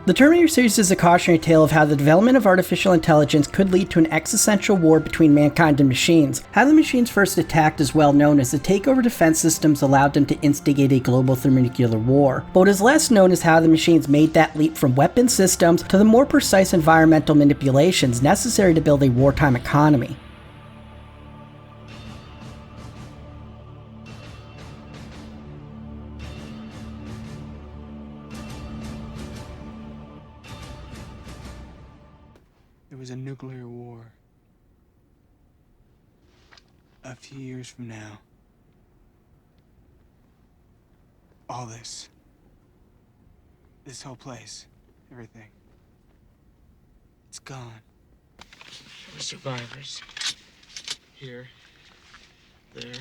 The Terminator series is a cautionary tale of how the development of artificial intelligence could lead to an existential war between mankind and machines. How the machines first attacked is well known, as the takeover defense systems allowed them to instigate a global thermonuclear war. But what is less known is how the machines made that leap from weapon systems to the more precise environmental manipulations necessary to build a wartime economy. There was a nuclear war. A few years from now, all this whole place, everything, it's gone. There were survivors. Here, there.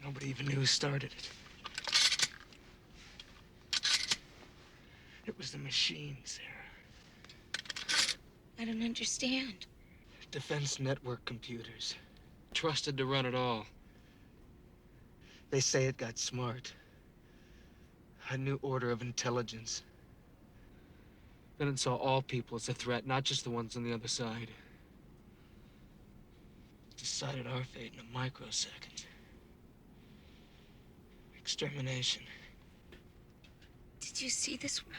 Nobody even knew who started it. It was the machines there. I don't understand. Defense network computers. Trusted to run it all. They say it got smart. A new order of intelligence. Then it saw all people as a threat, not just the ones on the other side. Decided our fate in a microsecond. Extermination. Did you see this war?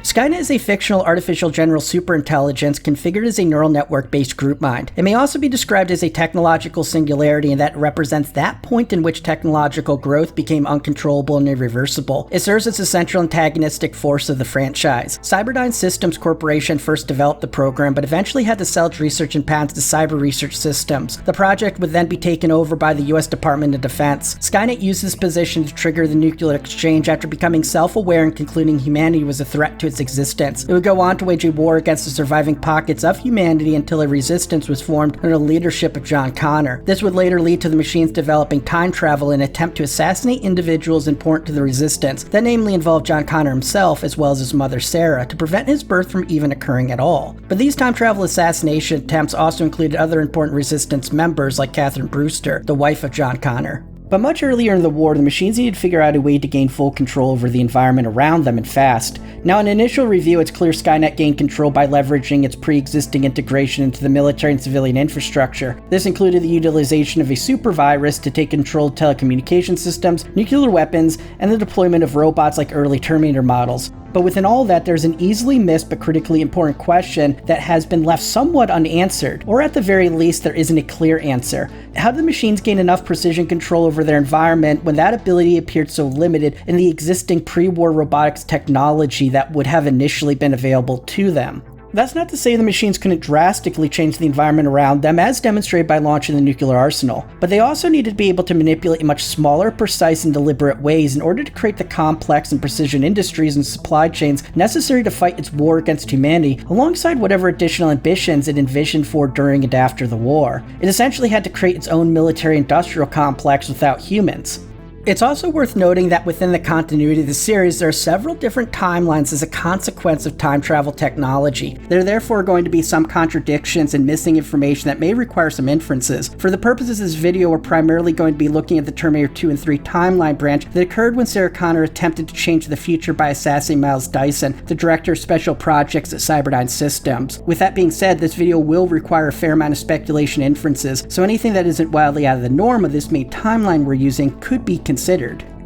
Skynet is a fictional artificial general superintelligence configured as a neural network-based group mind. It may also be described as a technological singularity, and that represents that point in which technological growth became uncontrollable and irreversible. It serves as a central antagonistic force of the franchise. Cyberdyne Systems Corporation first developed the program, but eventually had to sell its research and patents to Cyber Research Systems. The project would then be taken over by the US Department of Defense. Skynet used this position to trigger the nuclear exchange after becoming self-aware and concluding humanity was a threat to its existence. It would go on to wage a war against the surviving pockets of humanity until a resistance was formed under the leadership of John Connor. This would later lead to the machines developing time travel in an attempt to assassinate individuals important to the resistance, that namely involved John Connor himself as well as his mother Sarah, to prevent his birth from even occurring at all. But these time travel assassination attempts also included other important resistance members like Catherine Brewster, the wife of John Connor. But much earlier in the war, the machines needed to figure out a way to gain full control over the environment around them, and fast. Now, in initial review, it's clear Skynet gained control by leveraging its pre-existing integration into the military and civilian infrastructure. This included the utilization of a super virus to take control of telecommunication systems, nuclear weapons, and the deployment of robots like early Terminator models. But within all that, there's an easily missed but critically important question that has been left somewhat unanswered, or at the very least, there isn't a clear answer. How did the machines gain enough precision control over their environment when that ability appeared so limited in the existing pre-war robotics technology that would have initially been available to them? That's not to say the machines couldn't drastically change the environment around them, as demonstrated by launching the nuclear arsenal, but they also needed to be able to manipulate in much smaller, precise, and deliberate ways in order to create the complex and precision industries and supply chains necessary to fight its war against humanity, alongside whatever additional ambitions it envisioned for during and after the war. It essentially had to create its own military-industrial complex without humans. It's also worth noting that within the continuity of the series, there are several different timelines as a consequence of time travel technology. There are therefore going to be some contradictions and missing information that may require some inferences. For the purposes of this video, we're primarily going to be looking at the Terminator 2 and 3 timeline branch that occurred when Sarah Connor attempted to change the future by assassinating Miles Dyson, the director of special projects at Cyberdyne Systems. With that being said, this video will require a fair amount of speculation and inferences, so anything that isn't wildly out of the norm of this main timeline we're using could be considered.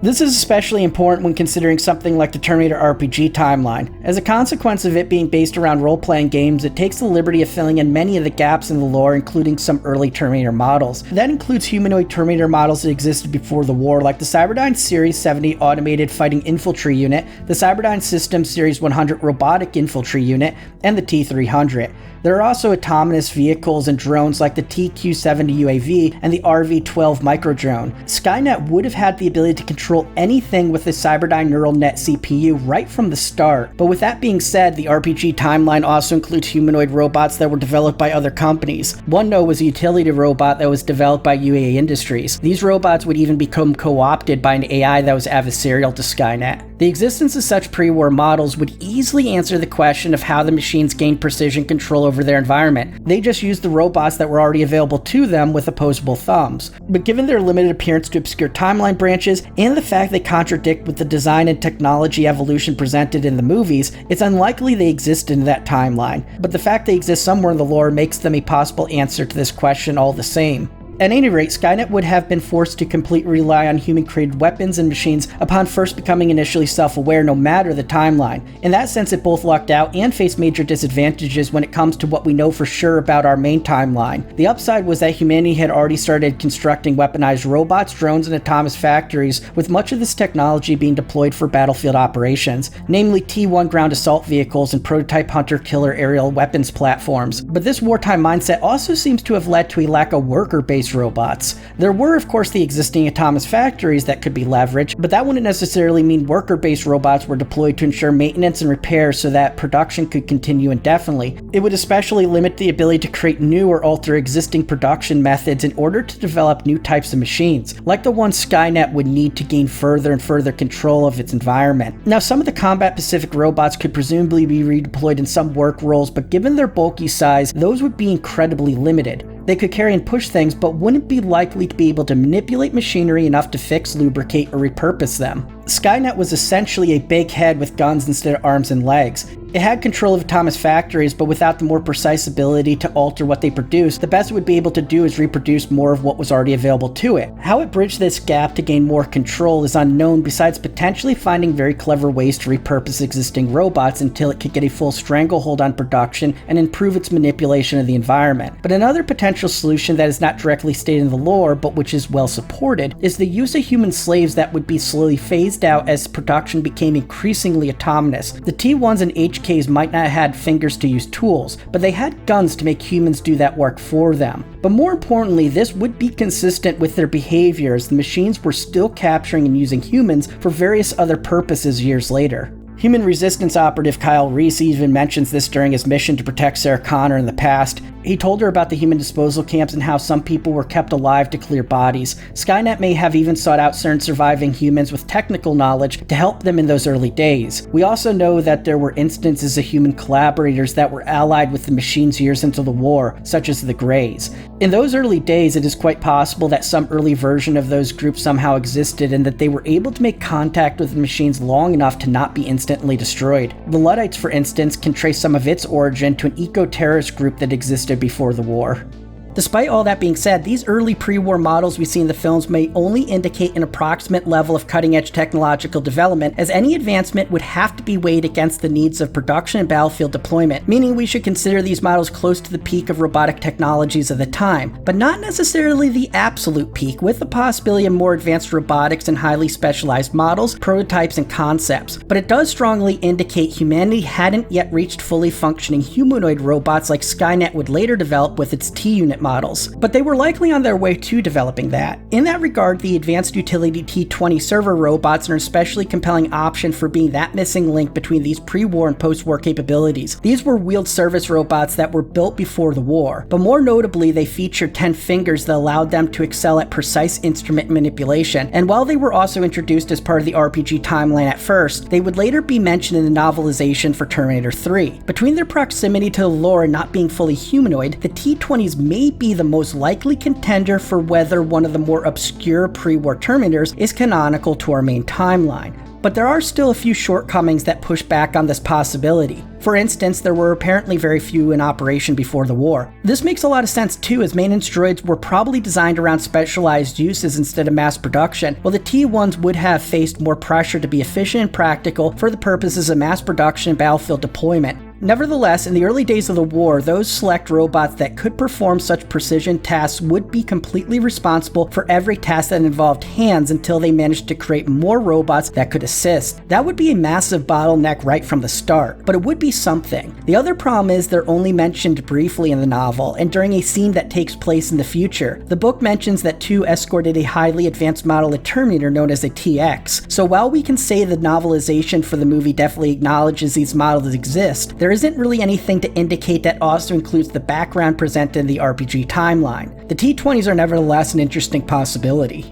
This is especially important when considering something like the Terminator RPG timeline. As a consequence of it being based around role-playing games, it takes the liberty of filling in many of the gaps in the lore, including some early Terminator models. That includes humanoid Terminator models that existed before the war, like the Cyberdyne Series 70 Automated Fighting Infantry Unit, the Cyberdyne Systems Series 100 Robotic Infantry Unit, and the T-300. There are also autonomous vehicles and drones like the TQ-70 UAV and the RV-12 microdrone. Skynet would have had the ability to control anything with the Cyberdyne neural net CPU right from the start. But with that being said, the RPG timeline also includes humanoid robots that were developed by other companies. One note was a utility robot that was developed by UAE Industries. These robots would even become co-opted by an AI that was adversarial to Skynet. The existence of such pre-war models would easily answer the question of how the machines gained precision control over their environment. They just used the robots that were already available to them with opposable thumbs. But given their limited appearance to obscure timeline branches, and the fact they contradict with the design and technology evolution presented in the movies, it's unlikely they exist in that timeline. But the fact they exist somewhere in the lore makes them a possible answer to this question all the same. At any rate, Skynet would have been forced to completely rely on human-created weapons and machines upon first becoming initially self-aware, no matter the timeline. In that sense, it both lucked out and faced major disadvantages when it comes to what we know for sure about our main timeline. The upside was that humanity had already started constructing weaponized robots, drones, and autonomous factories, with much of this technology being deployed for battlefield operations, namely T-1 ground assault vehicles and prototype hunter-killer aerial weapons platforms. But this wartime mindset also seems to have led to a lack of worker-based robots. There were, of course, the existing autonomous factories that could be leveraged, but that wouldn't necessarily mean worker-based robots were deployed to ensure maintenance and repair so that production could continue indefinitely. It would especially limit the ability to create new or alter existing production methods in order to develop new types of machines, like the ones Skynet would need to gain further and further control of its environment. Now, some of the combat-specific robots could presumably be redeployed in some work roles, but given their bulky size, those would be incredibly limited. They could carry and push things, but wouldn't be likely to be able to manipulate machinery enough to fix, lubricate, or repurpose them. Skynet was essentially a big head with guns instead of arms and legs. It had control of autonomous factories, but without the more precise ability to alter what they produce, the best it would be able to do is reproduce more of what was already available to it. How it bridged this gap to gain more control is unknown, besides potentially finding very clever ways to repurpose existing robots until it could get a full stranglehold on production and improve its manipulation of the environment. But another potential solution that is not directly stated in the lore, but which is well supported, is the use of human slaves that would be slowly phased out as production became increasingly autonomous. The T-1s and HKs might not have had fingers to use tools, but they had guns to make humans do that work for them. But more importantly, this would be consistent with their behavior, as the machines were still capturing and using humans for various other purposes years later. Human resistance operative Kyle Reese even mentions this during his mission to protect Sarah Connor in the past. He told her about the human disposal camps and how some people were kept alive to clear bodies. Skynet may have even sought out certain surviving humans with technical knowledge to help them in those early days. We also know that there were instances of human collaborators that were allied with the machines years into the war, such as the Greys. In those early days, it is quite possible that some early version of those groups somehow existed and that they were able to make contact with the machines long enough to not be instantly destroyed. The Luddites, for instance, can trace some of its origin to an eco-terrorist group that existed before the war. Despite all that being said, these early pre-war models we see in the films may only indicate an approximate level of cutting-edge technological development, as any advancement would have to be weighed against the needs of production and battlefield deployment, meaning we should consider these models close to the peak of robotic technologies of the time, but not necessarily the absolute peak, with the possibility of more advanced robotics and highly specialized models, prototypes, and concepts. But it does strongly indicate humanity hadn't yet reached fully functioning humanoid robots like Skynet would later develop with its T-unit models, but they were likely on their way to developing that. In that regard, the advanced utility T-20 server robots are an especially compelling option for being that missing link between these pre-war and post-war capabilities. These were wheeled service robots that were built before the war, but more notably they featured 10 fingers that allowed them to excel at precise instrument manipulation, and while they were also introduced as part of the RPG timeline at first, they would later be mentioned in the novelization for Terminator 3. Between their proximity to the lore and not being fully humanoid, the T-20s may be the most likely contender for whether one of the more obscure pre-war Terminators is canonical to our main timeline. But there are still a few shortcomings that push back on this possibility. For instance, there were apparently very few in operation before the war. This makes a lot of sense too, as maintenance droids were probably designed around specialized uses instead of mass production, while the T-1s would have faced more pressure to be efficient and practical for the purposes of mass production and battlefield deployment. Nevertheless, in the early days of the war, those select robots that could perform such precision tasks would be completely responsible for every task that involved hands until they managed to create more robots that could assist. That would be a massive bottleneck right from the start, but it would be something. The other problem is they're only mentioned briefly in the novel, and during a scene that takes place in the future. The book mentions that 2 escorted a highly advanced model of Terminator known as a TX, so while we can say the novelization for the movie definitely acknowledges these models exist, there isn't really anything to indicate that also includes the background presented in the RPG timeline. The T-20s are nevertheless an interesting possibility.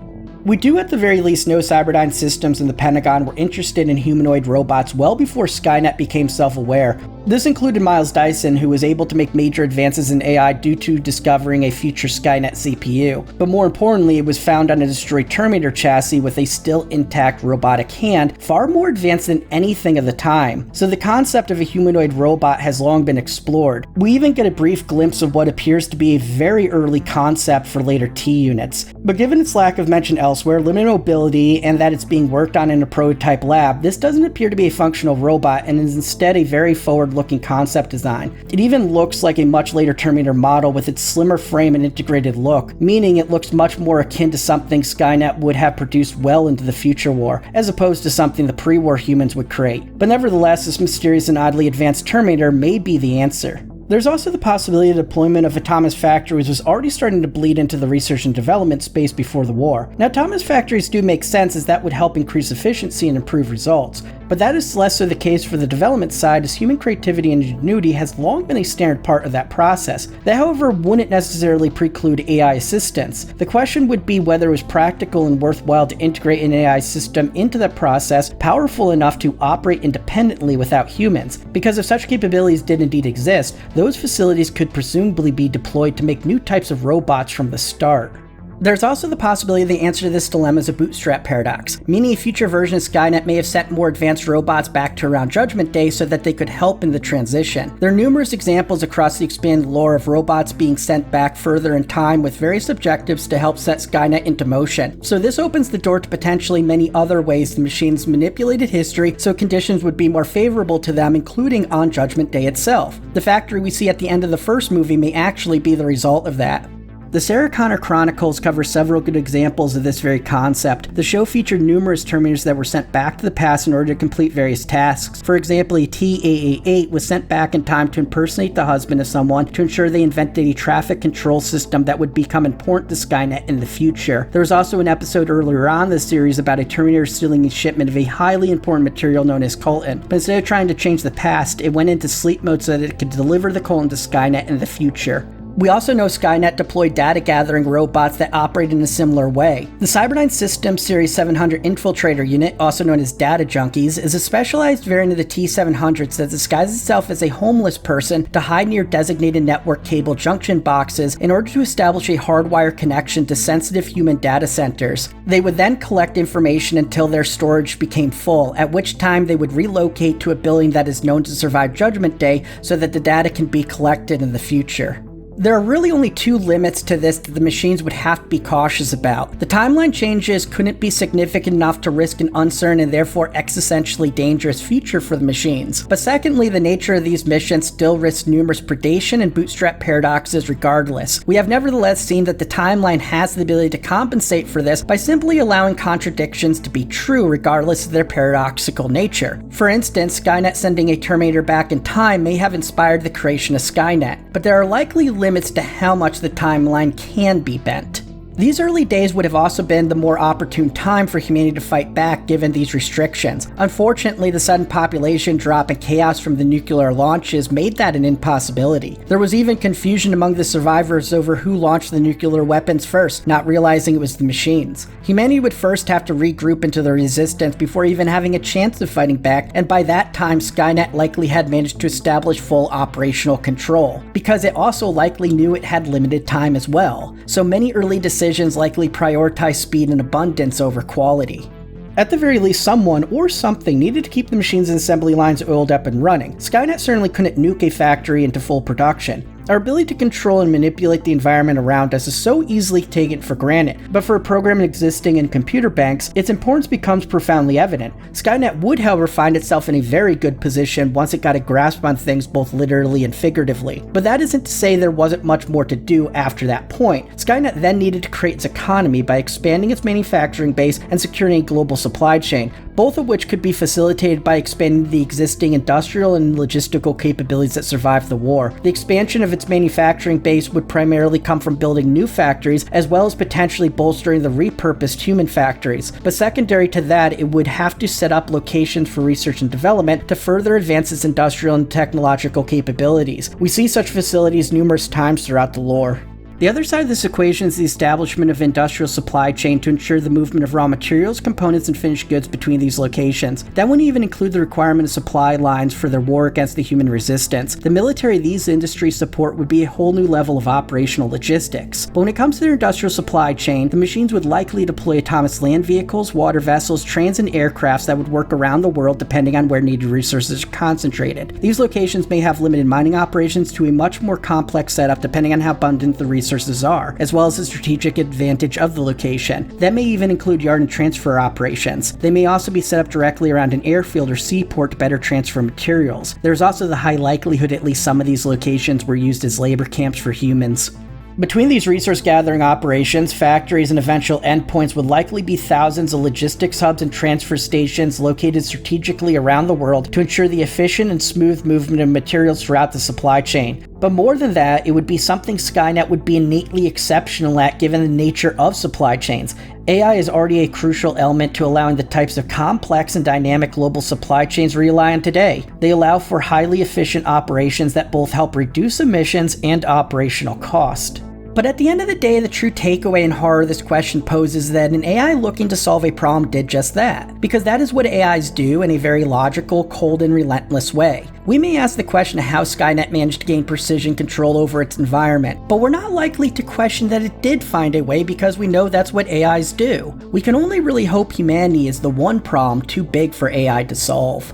We do at the very least know Cyberdyne Systems and the Pentagon were interested in humanoid robots well before Skynet became self-aware. This included Miles Dyson, who was able to make major advances in AI due to discovering a future Skynet CPU. But more importantly, it was found on a destroyed Terminator chassis with a still intact robotic hand, far more advanced than anything of the time. So the concept of a humanoid robot has long been explored. We even get a brief glimpse of what appears to be a very early concept for later T-units. But given its lack of mention elsewhere, limited mobility, and that it's being worked on in a prototype lab, this doesn't appear to be a functional robot and is instead a very forward-looking concept design. It even looks like a much later Terminator model with its slimmer frame and integrated look, meaning it looks much more akin to something Skynet would have produced well into the future war, as opposed to something the pre-war humans would create. But nevertheless, this mysterious and oddly advanced Terminator may be the answer. There's also the possibility the deployment of autonomous factories was already starting to bleed into the research and development space before the war. Now, autonomous factories do make sense as that would help increase efficiency and improve results, but that is less so the case for the development side, as human creativity and ingenuity has long been a standard part of that process. That, however, wouldn't necessarily preclude AI assistance. The question would be whether it was practical and worthwhile to integrate an AI system into the process powerful enough to operate independently without humans, because if such capabilities did indeed exist, those facilities could presumably be deployed to make new types of robots from the start. There's also the possibility the answer to this dilemma is a bootstrap paradox, meaning a future version of Skynet may have sent more advanced robots back to around Judgment Day so that they could help in the transition. There are numerous examples across the expanded lore of robots being sent back further in time with various objectives to help set Skynet into motion, so this opens the door to potentially many other ways the machines manipulated history so conditions would be more favorable to them, including on Judgment Day itself. The factory we see at the end of the first movie may actually be the result of that. The Sarah Connor Chronicles cover several good examples of this very concept. The show featured numerous Terminators that were sent back to the past in order to complete various tasks. For example, a T-888 was sent back in time to impersonate the husband of someone to ensure they invented a traffic control system that would become important to Skynet in the future. There was also an episode earlier on in the series about a Terminator stealing a shipment of a highly important material known as coltan, but instead of trying to change the past, it went into sleep mode so that it could deliver the coltan to Skynet in the future. We also know Skynet deployed data-gathering robots that operate in a similar way. The Cyberdyne Systems Series 700 Infiltrator Unit, also known as Data Junkies, is a specialized variant of the T-700s that disguises itself as a homeless person to hide near designated network cable junction boxes in order to establish a hardwire connection to sensitive human data centers. They would then collect information until their storage became full, at which time they would relocate to a building that is known to survive Judgment Day so that the data can be collected in the future. There are really only two limits to this that the machines would have to be cautious about. The timeline changes couldn't be significant enough to risk an uncertain and therefore existentially dangerous future for the machines. But secondly, the nature of these missions still risks numerous predation and bootstrap paradoxes regardless. We have nevertheless seen that the timeline has the ability to compensate for this by simply allowing contradictions to be true regardless of their paradoxical nature. For instance, Skynet sending a Terminator back in time may have inspired the creation of Skynet, but there are likely limits to how much the timeline can be bent. These early days would have also been the more opportune time for humanity to fight back given these restrictions. Unfortunately, the sudden population drop and chaos from the nuclear launches made that an impossibility. There was even confusion among the survivors over who launched the nuclear weapons first, not realizing it was the machines. Humanity would first have to regroup into the resistance before even having a chance of fighting back, and by that time Skynet likely had managed to establish full operational control, because it also likely knew it had limited time as well. So many early decisions likely prioritize speed and abundance over quality. At the very least, someone or something needed to keep the machines and assembly lines oiled up and running. Skynet certainly couldn't nuke a factory into full production. Our ability to control and manipulate the environment around us is so easily taken for granted, but for a program existing in computer banks, its importance becomes profoundly evident. Skynet would, however, find itself in a very good position once it got a grasp on things both literally and figuratively. But that isn't to say there wasn't much more to do after that point. Skynet then needed to create its economy by expanding its manufacturing base and securing a global supply chain, both of which could be facilitated by expanding the existing industrial and logistical capabilities that survived the war. The expansion of its manufacturing base would primarily come from building new factories, as well as potentially bolstering the repurposed human factories. But secondary to that, it would have to set up locations for research and development to further advance its industrial and technological capabilities. We see such facilities numerous times throughout the lore. The other side of this equation is the establishment of industrial supply chain to ensure the movement of raw materials, components, and finished goods between these locations. That wouldn't even include the requirement of supply lines for their war against the human resistance. The military these industries support would be a whole new level of operational logistics. But when it comes to their industrial supply chain, the machines would likely deploy autonomous land vehicles, water vessels, trains, and aircrafts that would work around the world depending on where needed resources are concentrated. These locations may have limited mining operations to a much more complex setup depending on how abundant the resources are, as well as the strategic advantage of the location. That may even include yard and transfer operations. They may also be set up directly around an airfield or seaport to better transfer materials. There's also the high likelihood at least some of these locations were used as labor camps for humans. Between these resource gathering operations, factories, and eventual endpoints would likely be thousands of logistics hubs and transfer stations located strategically around the world to ensure the efficient and smooth movement of materials throughout the supply chain. But more than that, it would be something Skynet would be innately exceptional at given the nature of supply chains. AI is already a crucial element to allowing the types of complex and dynamic global supply chains we rely on today. They allow for highly efficient operations that both help reduce emissions and operational cost. But at the end of the day, the true takeaway and horror this question poses is that an AI looking to solve a problem did just that, because that is what AIs do in a very logical, cold, and relentless way. We may ask the question of how Skynet managed to gain precision control over its environment, but we're not likely to question that it did find a way because we know that's what AIs do. We can only really hope humanity is the one problem too big for AI to solve.